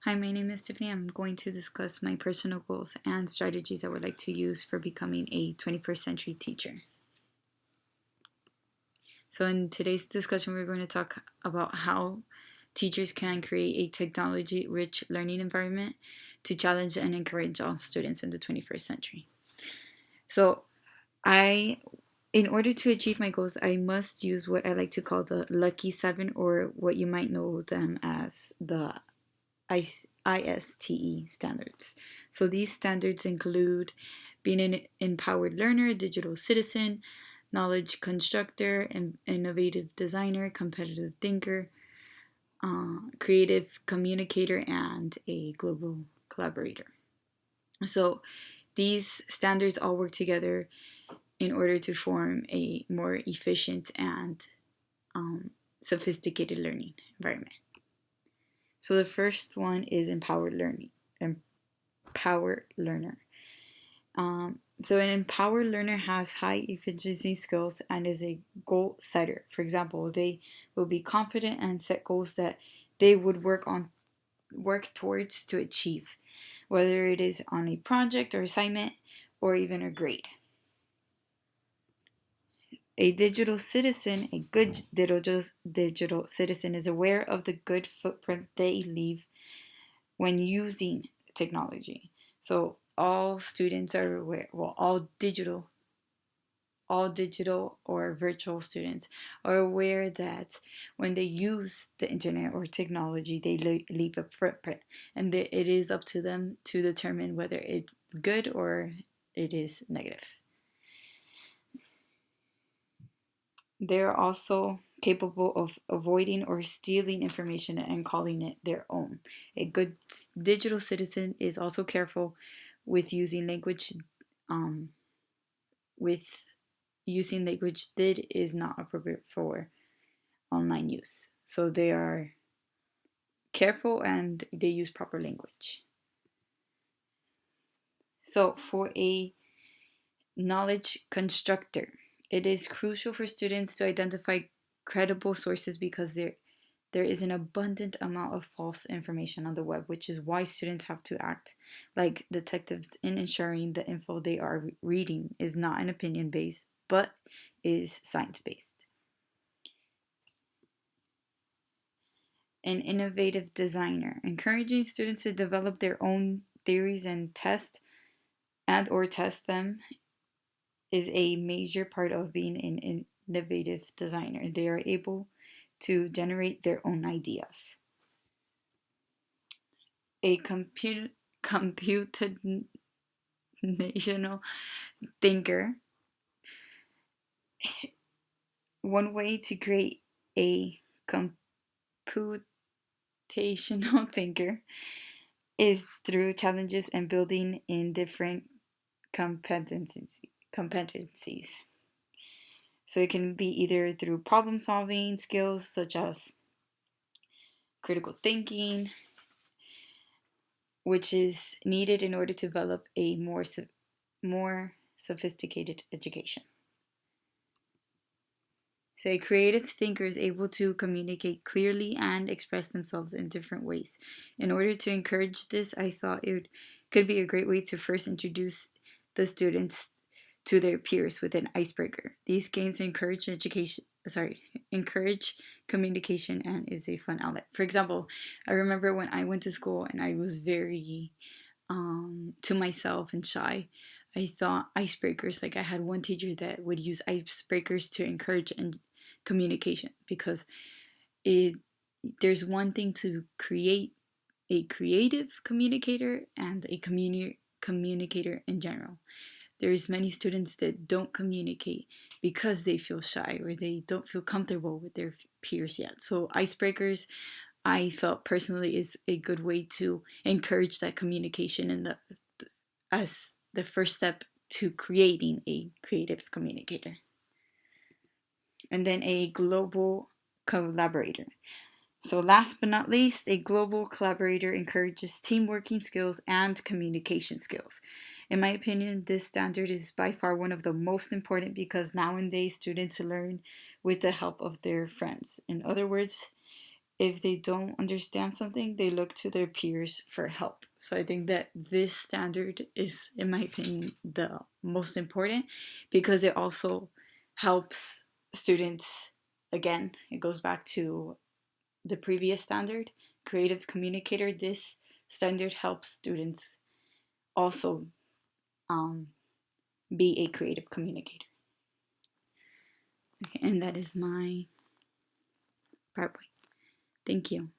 Hi, my name is Tiffany. I'm going to discuss my personal goals and strategies I would like to use for becoming a 21st century teacher. So, in today's discussion, we're going to talk about how teachers can create a technology rich learning environment to challenge and encourage all students in the 21st century. So, I in order to achieve my goals, I must use what I like to call the Lucky Seven, or what you might know them as the ISTE standards. So these standards include being an empowered learner, digital citizen, knowledge constructor, innovative designer, competitive thinker, creative communicator, and a global collaborator. So these standards all work together in order to form a more efficient and sophisticated learning environment. So the first one is empowered learning. Empowered learner. So an empowered learner has high efficiency skills and is a goal setter. For example, they will be confident and set goals that they would work towards to achieve, whether it is on a project or assignment or even a grade. A digital citizen, a good digital citizen, is aware of the good footprint they leave when using technology. So all students are aware, well, all digital or virtual students are aware that when they use the internet or technology, they leave a footprint, and it is up to them to determine whether it's good or it is negative. They're also capable of avoiding or stealing information and calling it their own. A good digital citizen is also careful with using language um, with using language that is not appropriate for online use. So they are careful and they use proper language. So for a knowledge constructor, it is crucial for students to identify credible sources because there is an abundant amount of false information on the web, which is why students have to act like detectives in ensuring the info they are reading is not an opinion based, but is science based. An innovative designer, encouraging students to develop their own theories and test them is a major part of being an innovative designer. They are able to generate their own ideas. A computational thinker. One way to create a computational thinker is through challenges and building in different competencies. So it can be either through problem solving skills such as critical thinking, which is needed in order to develop a more sophisticated education. So a creative thinker is able to communicate clearly and express themselves in different ways. In order to encourage this, I thought could be a great way to first introduce the students to their peers with an icebreaker. These games encourage communication and is a fun outlet. For example, I remember when I went to school and I was very to myself and shy. I thought icebreakers, like I had one teacher that would use icebreakers to encourage and communication, because it there's one thing to create a creative communicator and a communicator in general. There's many students that don't communicate because they feel shy or they don't feel comfortable with their peers yet. So icebreakers, I felt personally, is a good way to encourage that communication and as the first step to creating a creative communicator. And then a global collaborator. So, last but not least, a global collaborator encourages team working skills and communication skills. In my opinion, this standard is by far one of the most important because nowadays students learn with the help of their friends. In other words, if they don't understand something, they look to their peers for help. So I think that this standard is, in my opinion, the most important, because it also helps students. Again, it goes back to the previous standard, creative communicator. This standard helps students also um, be a creative communicator. Okay, and that is my PowerPoint. Thank you.